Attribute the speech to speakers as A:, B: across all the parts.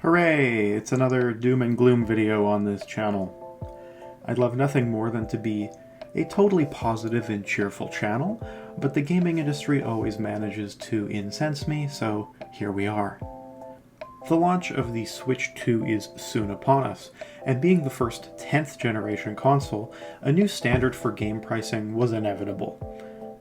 A: Hooray! It's another doom and gloom video on this channel. I'd love nothing more than to be a totally positive and cheerful channel, but the gaming industry always manages to incense me, so here we are. The launch of the Switch 2 is soon upon us, and being the first 10th generation console, a new standard for game pricing was inevitable.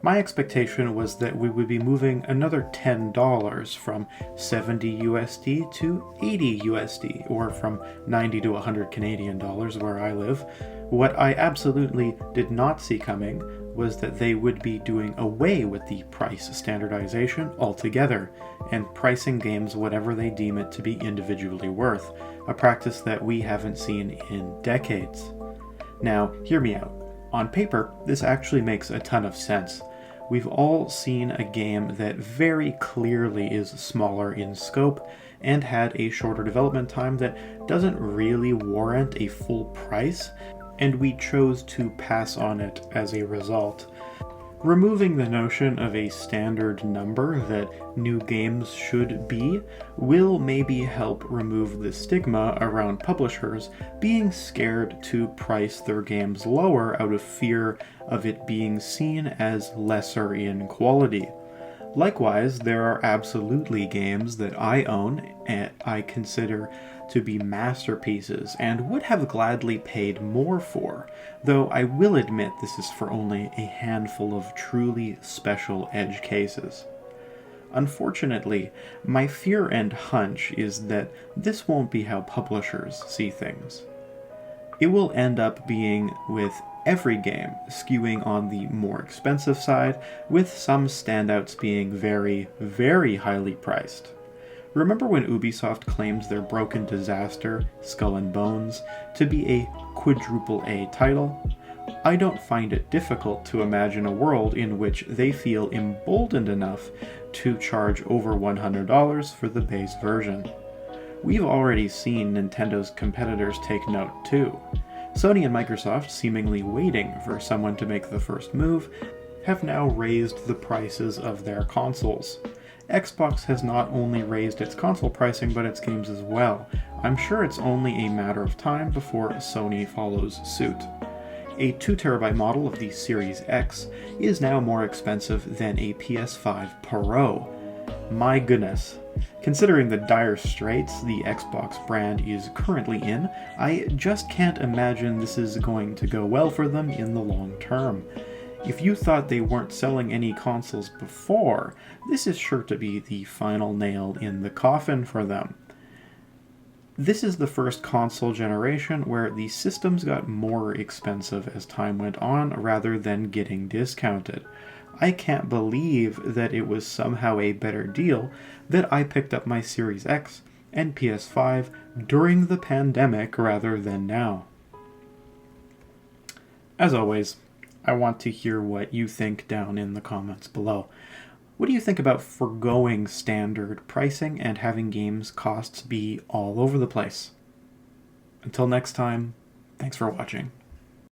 A: My expectation was that we would be moving another $10 from 70 USD to 80 USD, or from 90 to 100 Canadian dollars where I live. What I absolutely did not see coming was that they would be doing away with the price standardization altogether, and pricing games whatever they deem it to be individually worth, a practice that we haven't seen in decades. Now, hear me out. On paper, this actually makes a ton of sense. We've all seen a game that very clearly is smaller in scope and had a shorter development time that doesn't really warrant a full price, and we chose to pass on it as a result. Removing the notion of a standard number that new games should be will maybe help remove the stigma around publishers being scared to price their games lower out of fear of it being seen as lesser in quality. Likewise, there are absolutely games that I own and I consider to be masterpieces and would have gladly paid more for, though I will admit this is for only a handful of truly special edge cases. Unfortunately, my fear and hunch is that this won't be how publishers see things. It will end up being with every game skewing on the more expensive side, with some standouts being very, very highly priced. Remember when Ubisoft claims their Broken Disaster, Skull and Bones, to be a quadruple A title? I don't find it difficult to imagine a world in which they feel emboldened enough to charge over $100 for the base version. We've already seen Nintendo's competitors take note too. Sony and Microsoft, seemingly waiting for someone to make the first move, have now raised the prices of their consoles. Xbox has not only raised its console pricing, but its games as well. I'm sure it's only a matter of time before Sony follows suit. A 2TB model of the Series X is now more expensive than a PS5 Pro. My goodness. Considering the dire straits the Xbox brand is currently in, I just can't imagine this is going to go well for them in the long term. If you thought they weren't selling any consoles before, this is sure to be the final nail in the coffin for them. This is the first console generation where the systems got more expensive as time went on rather than getting discounted. I can't believe that it was somehow a better deal that I picked up my Series X and PS5 during the pandemic rather than now. As always, I want to hear what you think down in the comments below. What do you think about forgoing standard pricing and having games costs be all over the place? Until next time, thanks for watching.